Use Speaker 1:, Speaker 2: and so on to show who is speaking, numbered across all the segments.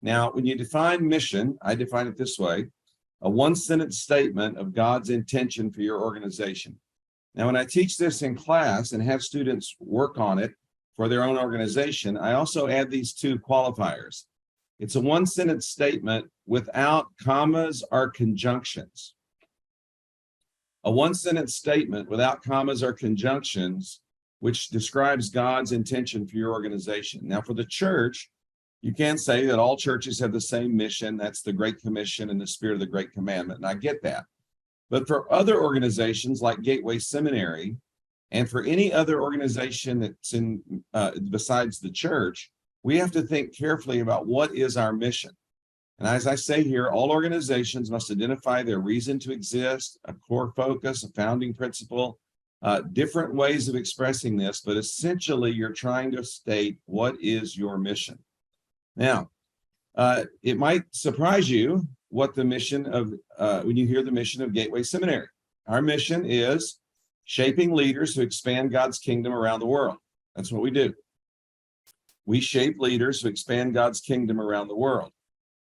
Speaker 1: Now, when you define mission, I define it this way: a one-sentence statement of God's intention for your organization. Now, when I teach this in class and have students work on it for their own organization, I also add these two qualifiers. It's a one-sentence statement without commas or conjunctions. A one-sentence statement without commas or conjunctions, which describes God's intention for your organization. Now, for the church, you can't say that all churches have the same mission. That's the Great Commission and the spirit of the Great Commandment, and I get that. But for other organizations like Gateway Seminary, and for any other organization that's in besides the church, we have to think carefully about what is our mission. And as I say here, all organizations must identify their reason to exist, a core focus, a founding principle, different ways of expressing this, but essentially you're trying to state what is your mission. Now, it might surprise you what the mission of, when you hear the mission of Gateway Seminary. Our mission is shaping leaders who expand God's kingdom around the world. That's what we do. We shape leaders who expand God's kingdom around the world.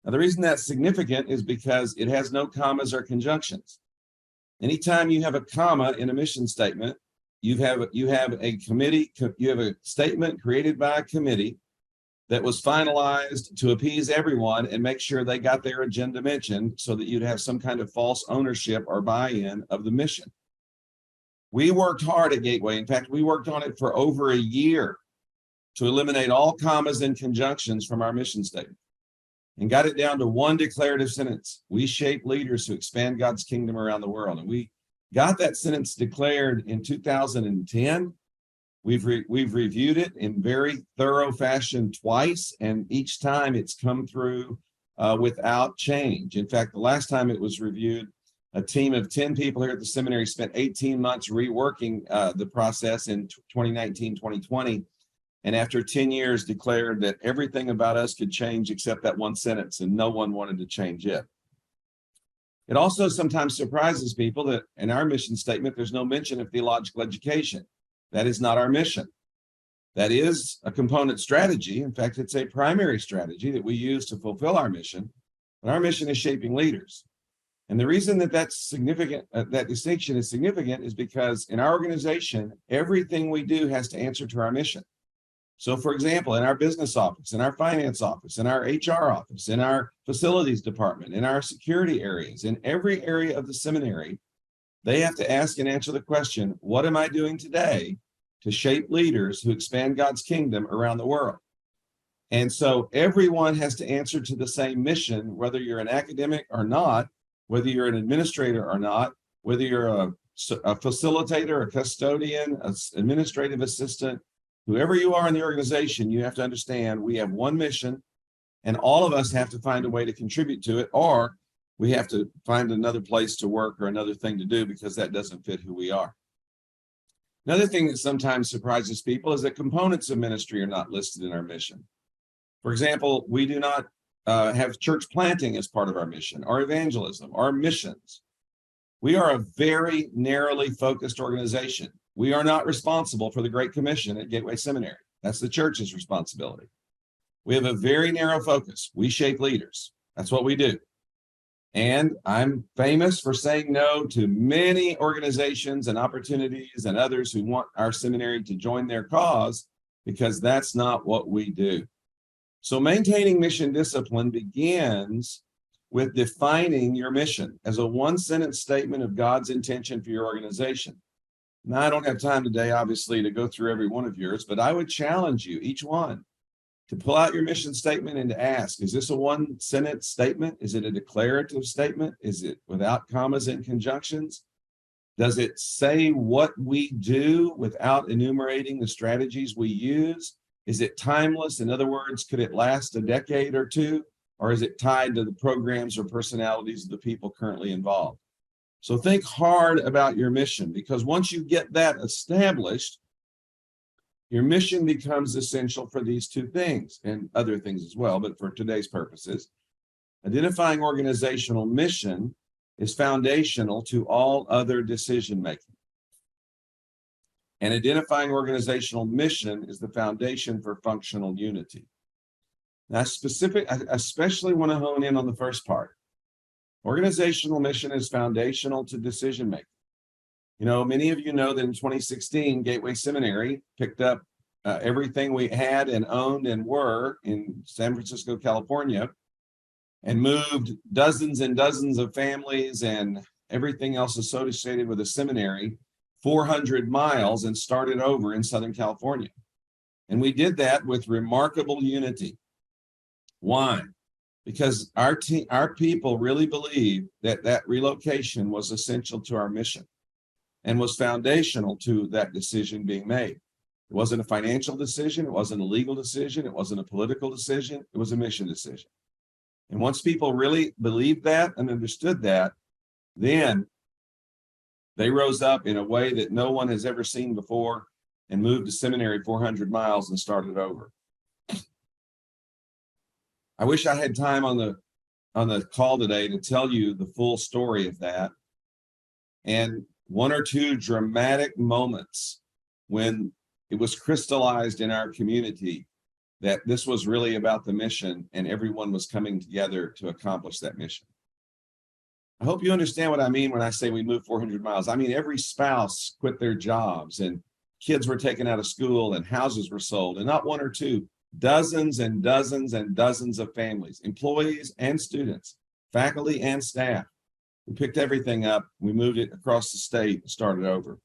Speaker 1: Now, the reason that's significant is because it has no commas or conjunctions. Anytime you have a comma in a mission statement, you have a committee, you have a statement created by a committee that was finalized to appease everyone and make sure they got their agenda mentioned so that you'd have some kind of false ownership or buy-in of the mission. We worked hard at Gateway. In fact, we worked on it for over a year to eliminate all commas and conjunctions from our mission statement and got it down to one declarative sentence. We shape leaders who expand God's kingdom around the world. And we got that sentence declared in 2010. We've reviewed it in very thorough fashion twice, and each time it's come through without change. In fact, the last time it was reviewed, a team of 10 people here at the seminary spent 18 months reworking the process in 2019, 2020, and after 10 years declared that everything about us could change except that one sentence, and no one wanted to change it. It also sometimes surprises people that in our mission statement, there's no mention of theological education. That is not our mission. That is a component strategy. In fact, it's a primary strategy that we use to fulfill our mission. But our mission is shaping leaders. And the reason that that's significant, that distinction is significant, is because in our organization, everything we do has to answer to our mission. So, for example, in our business office, in our finance office, in our HR office, in our facilities department, in our security areas, in every area of the seminary, they have to ask and answer the question, what am I doing today to shape leaders who expand God's kingdom around the world? And so everyone has to answer to the same mission, whether you're an academic or not, whether you're an administrator or not, whether you're a facilitator, a custodian, an administrative assistant, whoever you are in the organization, you have to understand we have one mission, and all of us have to find a way to contribute to it, or we have to find another place to work or another thing to do because that doesn't fit who we are. Another thing that sometimes surprises people is that components of ministry are not listed in our mission. For example, we do not have church planting as part of our mission, or evangelism, or missions. We are a very narrowly focused organization. We are not responsible for the Great Commission at Gateway Seminary. That's the church's responsibility. We have a very narrow focus. We shape leaders. That's what we do. And I'm famous for saying no to many organizations and opportunities and others who want our seminary to join their cause, because that's not what we do. So maintaining mission discipline begins with defining your mission as a one-sentence statement of God's intention for your organization. Now, I don't have time today, obviously, to go through every one of yours, but I would challenge you, each one, to pull out your mission statement and to ask, is this a one-sentence statement? Is it a declarative statement? Is it without commas and conjunctions? Does it say what we do without enumerating the strategies we use? Is it timeless? In other words, could it last a decade or two? Or is it tied to the programs or personalities of the people currently involved? So think hard about your mission, because once you get that established, your mission becomes essential for these two things and other things as well, but for today's purposes. Identifying organizational mission is foundational to all other decision-making. And identifying organizational mission is the foundation for functional unity. Now, I especially want to hone in on the first part. Organizational mission is foundational to decision making. You know, many of you know that in 2016, Gateway Seminary picked up everything we had and owned and were in San Francisco, California, and moved dozens and dozens of families and everything else associated with a seminary 400 miles and started over in Southern California. And we did that with remarkable unity. Why? Because our people really believed that that relocation was essential to our mission and was foundational to that decision being made. It wasn't a financial decision. It wasn't a legal decision. It wasn't a political decision. It was a mission decision. And once people really believed that and understood that, then they rose up in a way that no one has ever seen before and moved to seminary 400 miles and started over. I wish I had time on the call today to tell you the full story of that and one or two dramatic moments when it was crystallized in our community that this was really about the mission and everyone was coming together to accomplish that mission. I hope you understand what I mean when I say we moved 400 miles. I mean, every spouse quit their jobs and kids were taken out of school and houses were sold, and not one or two, dozens and dozens and dozens of families, employees and students, faculty and staff. We picked everything up, we moved it across the state and started over.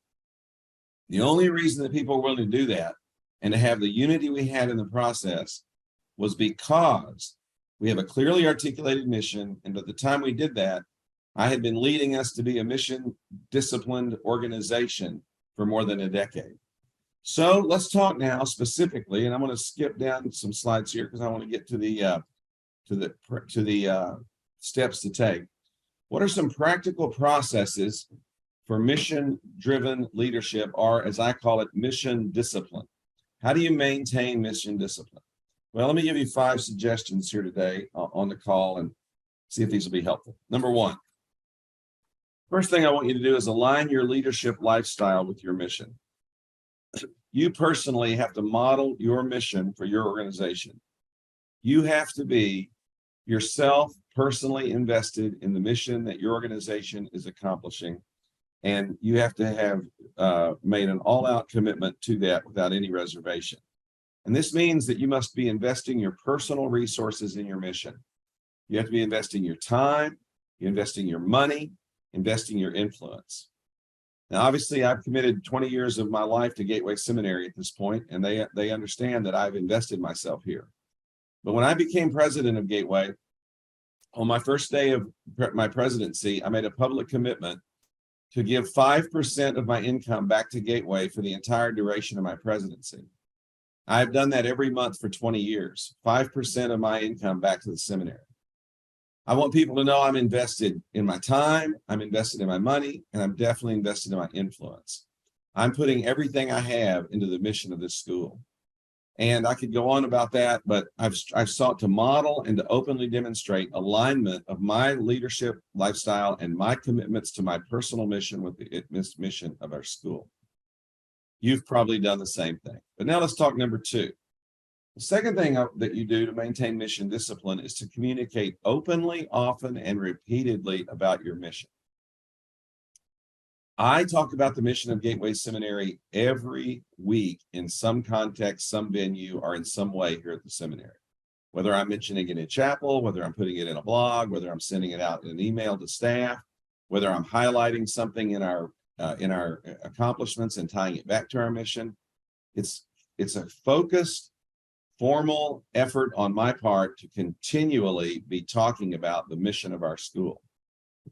Speaker 1: The only reason that people were willing to do that and to have the unity we had in the process was because we have a clearly articulated mission. And by the time we did that, I had been leading us to be a mission disciplined organization for more than a decade. So let's talk now specifically, and I'm going to skip down some slides here because I want to get to the steps to take. What are some practical processes for mission-driven leadership, or as I call it, mission discipline? How do you maintain mission discipline? Well, let me give you 5 suggestions here today on the call and see if these will be helpful. Number 1, first thing I want you to do is align your leadership lifestyle with your mission. You personally have to model your mission for your organization. You have to be yourself personally invested in the mission that your organization is accomplishing. And you have to have made an all-out commitment to that without any reservation. And this means that you must be investing your personal resources in your mission. You have to be investing your time, you're investing your money, investing your influence. Now, obviously, I've committed 20 years of my life to Gateway Seminary at this point, and they understand that I've invested myself here. But when I became president of Gateway, on my first day of my presidency, I made a public commitment to give 5% of my income back to Gateway for the entire duration of my presidency. I've done that every month for 20 years, 5% of my income back to the seminary. I want people to know I'm invested in my time, I'm invested in my money, and I'm definitely invested in my influence. I'm putting everything I have into the mission of this school. And I could go on about that, but I've sought to model and to openly demonstrate alignment of my leadership lifestyle and my commitments to my personal mission with the mission of our school. You've probably done the same thing. But now let's talk number 2. The second thing that you do to maintain mission discipline is to communicate openly, often, and repeatedly about your mission. I talk about the mission of Gateway Seminary every week in some context, some venue, or in some way here at the seminary. Whether I'm mentioning it in chapel, whether I'm putting it in a blog, whether I'm sending it out in an email to staff, whether I'm highlighting something in our accomplishments and tying it back to our mission. It's a focused, formal effort on my part to continually be talking about the mission of our school.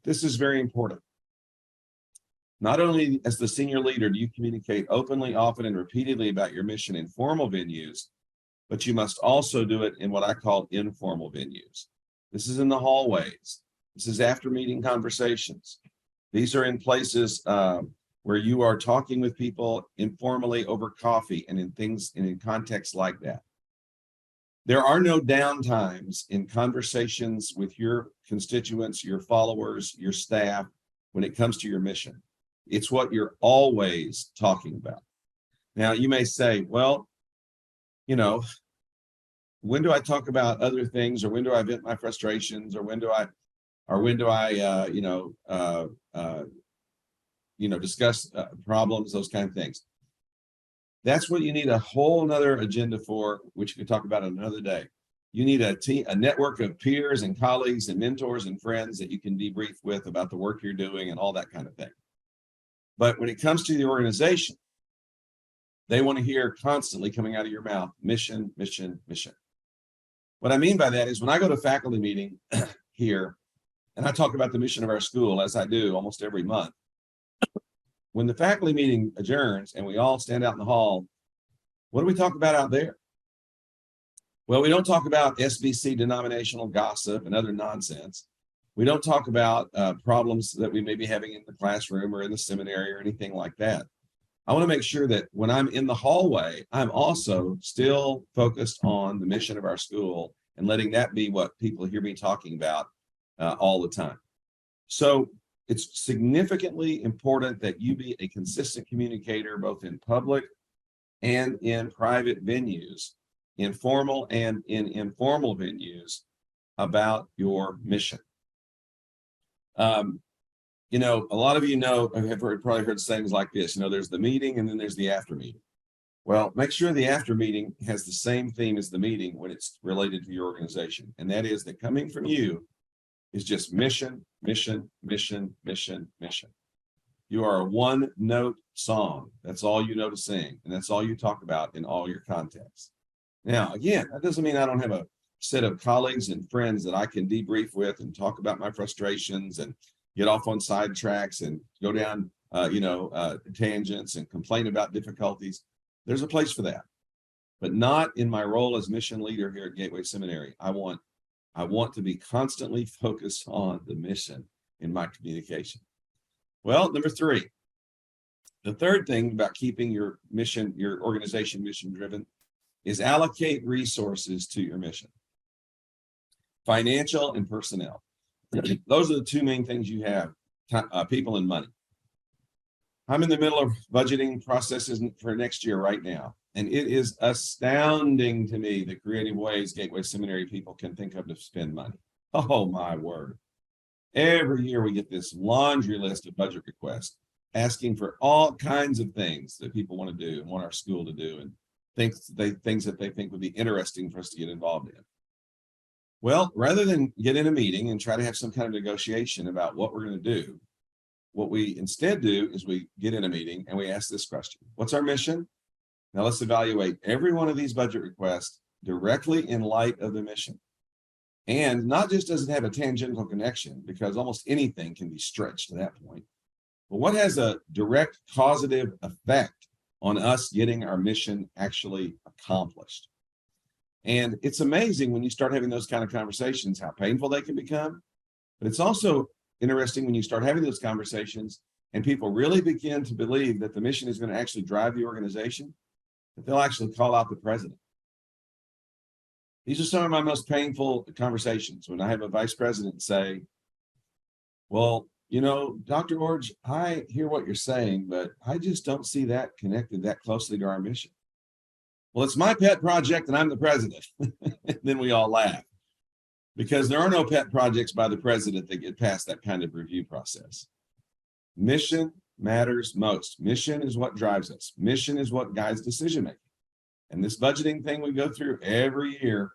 Speaker 1: This is very important. Not only as the senior leader do you communicate openly, often, and repeatedly about your mission in formal venues, but you must also do it in what I call informal venues. This is in the hallways. This is after meeting conversations. These are in places where you are talking with people informally over coffee and in contexts like that. There are no downtimes in conversations with your constituents, your followers, your staff, when it comes to your mission. It's what you're always talking about. Now, you may say, well, when do I talk about other things, or when do I vent my frustrations, or when do I discuss problems, those kind of things. That's what you need a whole nother agenda for, which we can talk about another day. You need a network of peers and colleagues and mentors and friends that you can debrief with about the work you're doing and all that kind of thing. But when it comes to the organization, they want to hear constantly coming out of your mouth, mission, mission, mission. What I mean by that is when I go to faculty meeting here, and I talk about the mission of our school, as I do almost every month, when the faculty meeting adjourns and we all stand out in the hall, what do we talk about out there? Well, we don't talk about SBC denominational gossip and other nonsense. We don't talk about problems that we may be having in the classroom or in the seminary or anything like that. I want to make sure that when I'm in the hallway, I'm also still focused on the mission of our school and letting that be what people hear me talking about all the time. So it's significantly important that you be a consistent communicator, both in public and in private venues, informal and in informal venues, about your mission. A lot of you have probably heard things like this. There's the meeting and then there's the after meeting. Well, make sure the after meeting has the same theme as the meeting when it's related to your organization. And that is that coming from you is just mission, mission, mission, mission, mission. You are a one-note song. That's all you know to sing. And that's all you talk about in all your contexts. Now, again, that doesn't mean I don't have a set of colleagues and friends that I can debrief with and talk about my frustrations and get off on side tracks and go down, tangents and complain about difficulties. There's a place for that, but not in my role as mission leader here at Gateway Seminary. I want to be constantly focused on the mission in my communication. Well, number 3, the third thing about keeping your mission, your organization mission driven, is allocate resources to your mission. Financial and personnel. Those are the 2 main things you have, people and money. I'm in the middle of budgeting processes for next year right now, and it is astounding to me the creative ways Gateway Seminary people can think of to spend money. Oh, my word. Every year we get this laundry list of budget requests asking for all kinds of things that people want to do and want our school to do, and things that they think would be interesting for us to get involved in. Well, rather than get in a meeting and try to have some kind of negotiation about what we're going to do, what we instead do is we get in a meeting and we ask this question: what's our mission? Now let's evaluate every one of these budget requests directly in light of the mission. And not just does it have a tangential connection, because almost anything can be stretched to that point, but what has a direct causative effect on us getting our mission actually accomplished? And it's amazing when you start having those kind of conversations, how painful they can become. But it's also interesting when you start having those conversations and people really begin to believe that the mission is going to actually drive the organization, that they'll actually call out the president. These are some of my most painful conversations, when I have a vice president say, well, Dr. Iorg, I hear what you're saying, but I just don't see that connected that closely to our mission. Well, it's my pet project and I'm the president. Then we all laugh, because there are no pet projects by the president that get past that kind of review process. Mission matters most. Mission is what drives us. Mission is what guides decision-making. And this budgeting thing we go through every year,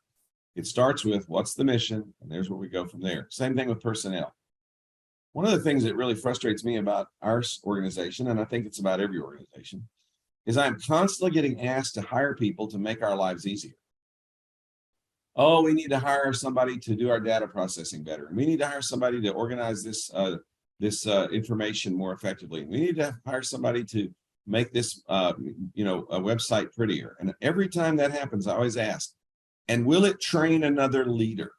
Speaker 1: it starts with what's the mission, and there's where we go from there. Same thing with personnel. One of the things that really frustrates me about our organization, and I think it's about every organization, is I'm constantly getting asked to hire people to make our lives easier. Oh, we need to hire somebody to do our data processing better. And we need to hire somebody to organize this information more effectively. We need to hire somebody to make this, a website prettier. And every time that happens, I always ask, and will it train another leader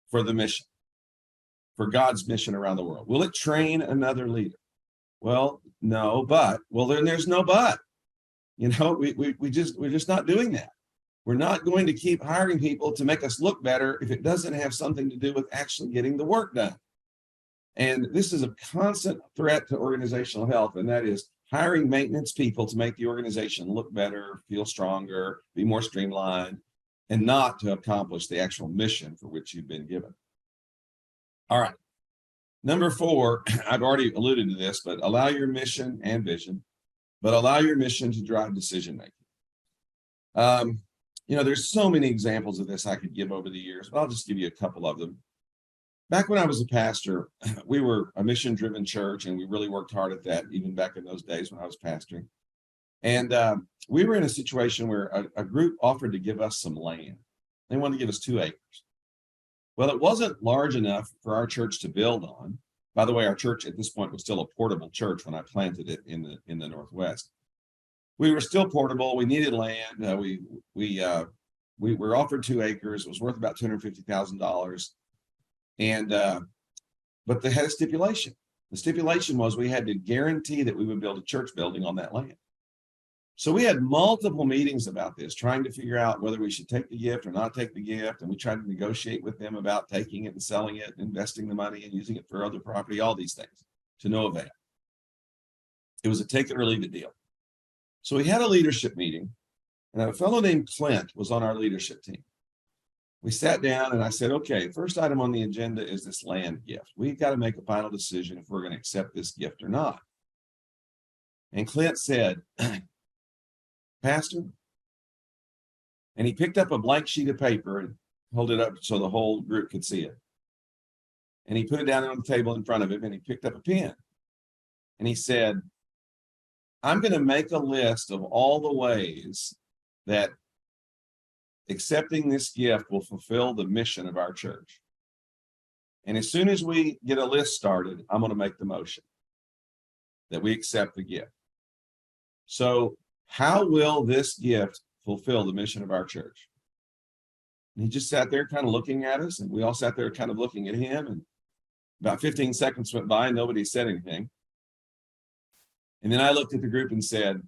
Speaker 1: for the mission, for God's mission around the world? Will it train another leader? Well, no, but. Well, then there's no but. We're just not doing that. We're not going to keep hiring people to make us look better if it doesn't have something to do with actually getting the work done. And this is a constant threat to organizational health, and that is hiring maintenance people to make the organization look better, feel stronger, be more streamlined. and not to accomplish the actual mission for which you've been given. All right. Number 4, I've already alluded to this, but allow your mission and vision, but allow your mission to drive decision making. There's so many examples of this I could give over the years, but I'll just give you a couple of them. Back when I was a pastor, we were a mission-driven church, and we really worked hard at that, even back in those days when I was pastoring. And we were in a situation where a group offered to give us some land. They wanted to give us 2 acres. Well, it wasn't large enough for our church to build on. By the way, our church at this point was still a portable church when I planted it in the Northwest. We were still portable. We needed land. We were offered 2 acres. It was worth about $250,000. And but they had a stipulation. The stipulation was we had to guarantee that we would build a church building on that land. So we had multiple meetings about this, trying to figure out whether we should take the gift or not take the gift. And we tried to negotiate with them about taking it and selling it, investing the money and using it for other property, all these things, to no avail. It was a take it or leave it deal. So we had a leadership meeting, and a fellow named Clint was on our leadership team. We sat down and I said, okay, first item on the agenda is this land gift. We've got to make a final decision if we're going to accept this gift or not. And Clint said, Pastor, and he picked up a blank sheet of paper and held it up so the whole group could see it. And he put it down on the table in front of him, and he picked up a pen. And he said, I'm going to make a list of all the ways that accepting this gift will fulfill the mission of our church. And as soon as we get a list started, I'm going to make the motion that we accept the gift. So how will this gift fulfill the mission of our church? And he just sat there kind of looking at us, and we all sat there kind of looking at him, and about 15 seconds went by and nobody said anything. And then I looked at the group and said,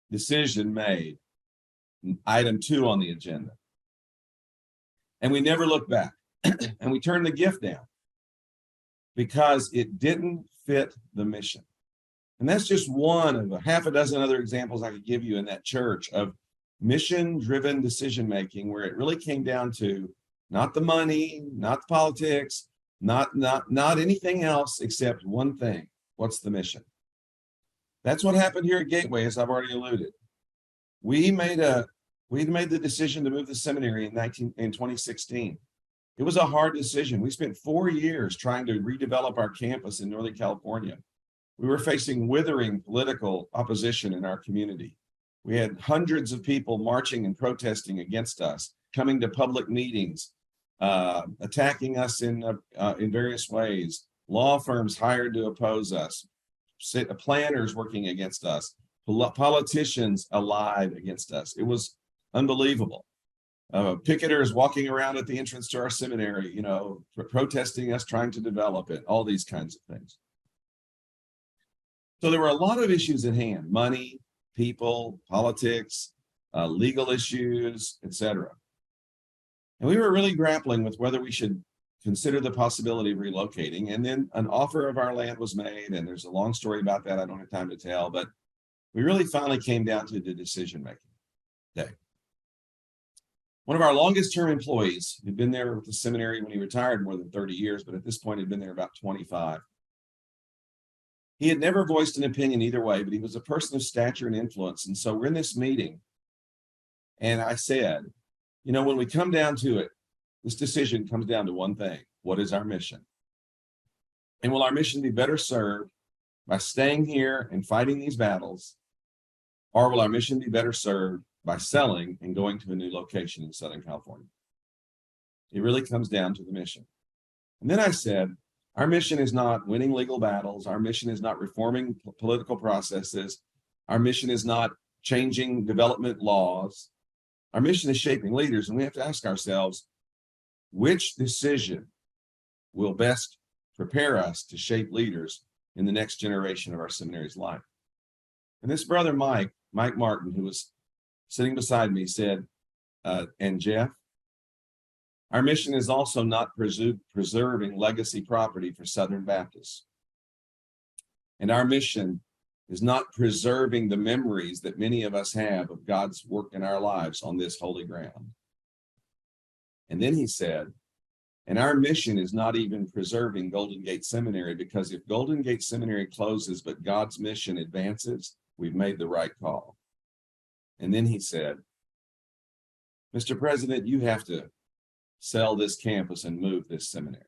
Speaker 1: decision made. Item 2 on the agenda. And we never looked back. And we turned the gift down because it didn't fit the mission. And that's just one of a half a dozen other examples I could give you in that church of mission-driven decision-making, where it really came down to not the money, not the politics, not anything else except one thing. What's the mission? That's what happened here at Gateway, as I've already alluded. We made the decision to move the seminary in 2016. It was a hard decision. We spent 4 years trying to redevelop our campus in Northern California. We were facing withering political opposition in our community. We had hundreds of people marching and protesting against us, coming to public meetings, attacking us in various ways, law firms hired to oppose us, planners working against us, politicians allied against us. It was unbelievable. Picketers walking around at the entrance to our seminary, protesting us, trying to develop it, all these kinds of things. So there were a lot of issues at hand: money, people, politics, legal issues, etc. And we were really grappling with whether we should consider the possibility of relocating. And then an offer of our land was made, and there's a long story about that I don't have time to tell, but we really finally came down to the decision-making day. One of our longest term employees, who'd been there with the seminary when he retired more than 30 years, but at this point had been there about 25. He had never voiced an opinion either way, but he was a person of stature and influence. And so we're in this meeting, and I said, when we come down to it, this decision comes down to one thing: what is our mission? And will our mission be better served by staying here and fighting these battles, or will our mission be better served by selling and going to a new location in Southern California? It really comes down to the mission. And then I said, our mission is not winning legal battles. Our mission is not reforming political processes. Our mission is not changing development laws. Our mission is shaping leaders, and we have to ask ourselves, which decision will best prepare us to shape leaders in the next generation of our seminary's life? And this brother, Mike Martin, who was sitting beside me, said, and Jeff, our mission is also not preserving legacy property for Southern Baptists. And our mission is not preserving the memories that many of us have of God's work in our lives on this holy ground. And then he said, and our mission is not even preserving Golden Gate Seminary, because if Golden Gate Seminary closes but God's mission advances, we've made the right call. And then he said, Mr. President, you have to sell this campus and move this seminary.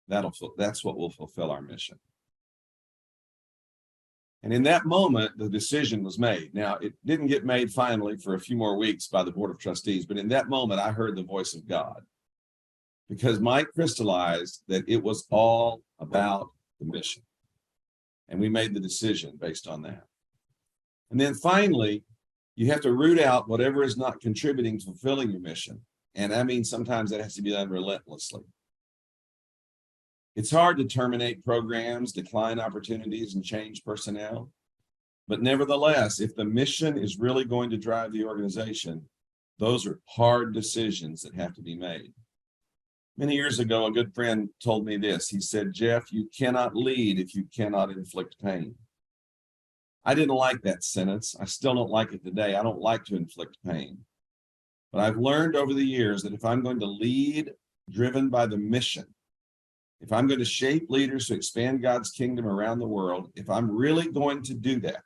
Speaker 1: That's what will fulfill our mission. And in that moment, the decision was made. Now, it didn't get made finally for a few more weeks by the Board of Trustees, but in that moment, I heard the voice of God, because Mike crystallized that it was all about the mission. And we made the decision based on that. And then finally, you have to root out whatever is not contributing to fulfilling your mission. And I mean, sometimes that has to be done relentlessly. It's hard to terminate programs, decline opportunities, and change personnel. But nevertheless, if the mission is really going to drive the organization, those are hard decisions that have to be made. Many years ago, a good friend told me this. He said, Jeff, you cannot lead if you cannot inflict pain. I didn't like that sentence. I still don't like it today. I don't like to inflict pain. But I've learned over the years that if I'm going to lead driven by the mission, if I'm going to shape leaders to expand God's kingdom around the world, if I'm really going to do that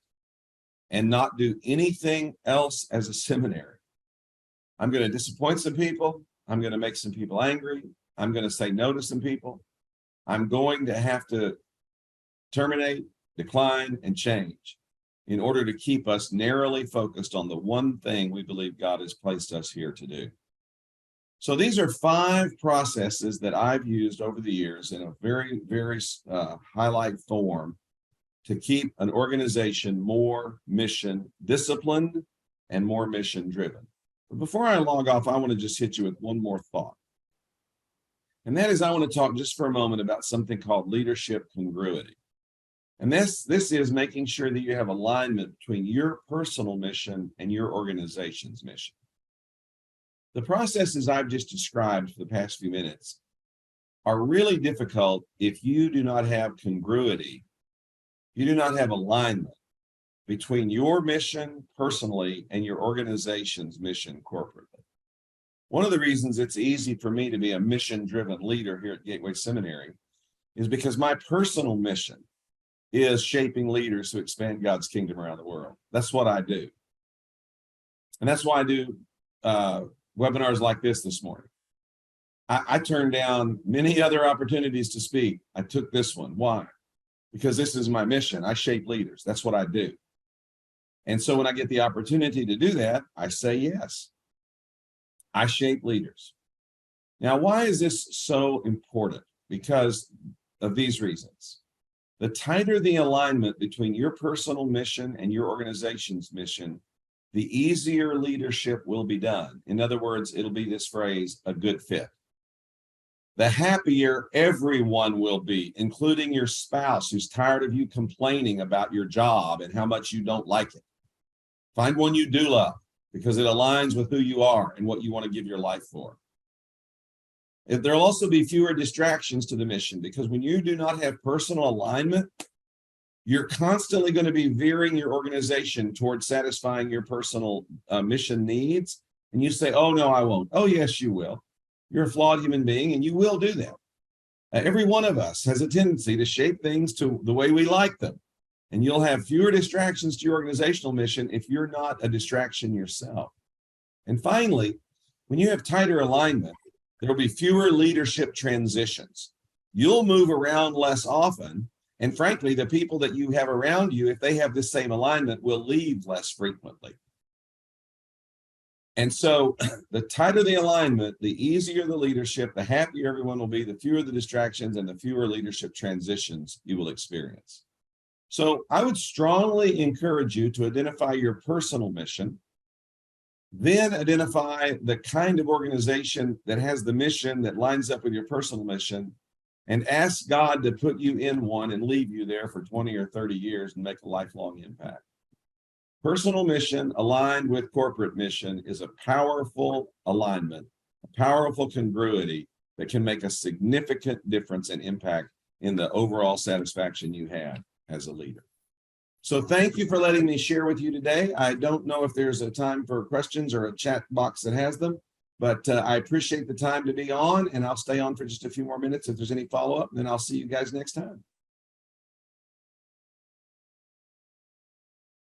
Speaker 1: and not do anything else as a seminary, I'm going to disappoint some people. I'm going to make some people angry. I'm going to say no to some people. I'm going to have to terminate, decline, and change in order to keep us narrowly focused on the one thing we believe God has placed us here to do. So these are 5 processes that I've used over the years in a very, very highlight form to keep an organization more mission disciplined and more mission driven. But before I log off, I want to just hit you with one more thought. And that is, I want to talk just for a moment about something called leadership congruity. And this is making sure that you have alignment between your personal mission and your organization's mission. The processes I've just described for the past few minutes are really difficult if you do not have congruity, you do not have alignment between your mission personally and your organization's mission corporately. One of the reasons it's easy for me to be a mission-driven leader here at Gateway Seminary is because my personal mission is shaping leaders to expand God's kingdom around the world. That's what I do. And that's why I do webinars like this morning. I turned down many other opportunities to speak. I took this one. Why? Because this is my mission. I shape leaders. That's what I do. And so when I get the opportunity to do that, I say yes. I shape leaders. Now, why is this so important? Because of these reasons. The tighter the alignment between your personal mission and your organization's mission, the easier leadership will be done. In other words, it'll be this phrase, a good fit. The happier everyone will be, including your spouse who's tired of you complaining about your job and how much you don't like it. Find one you do love because it aligns with who you are and what you want to give your life for. There'll also be fewer distractions to the mission, because when you do not have personal alignment, you're constantly going to be veering your organization towards satisfying your personal mission needs. And you say, oh, no, I won't. Oh, yes, you will. You're a flawed human being, and you will do that. Every one of us has a tendency to shape things to the way we like them. And you'll have fewer distractions to your organizational mission if you're not a distraction yourself. And finally, when you have tighter alignment, there'll be fewer leadership transitions. You'll move around less often. And frankly, the people that you have around you, if they have the same alignment, will leave less frequently. And so the tighter the alignment, the easier the leadership, the happier everyone will be, the fewer the distractions, and the fewer leadership transitions you will experience. So I would strongly encourage you to identify your personal mission, then identify the kind of organization that has the mission that lines up with your personal mission, and ask God to put you in one and leave you there for 20 or 30 years and make a lifelong impact. Personal mission aligned with corporate mission is a powerful alignment, a powerful congruity that can make a significant difference and impact in the overall satisfaction you have as a leader. So thank you for letting me share with you today. I don't know if there's a time for questions or a chat box that has them, but I appreciate the time to be on, and I'll stay on for just a few more minutes if there's any follow-up, and then I'll see you guys next time.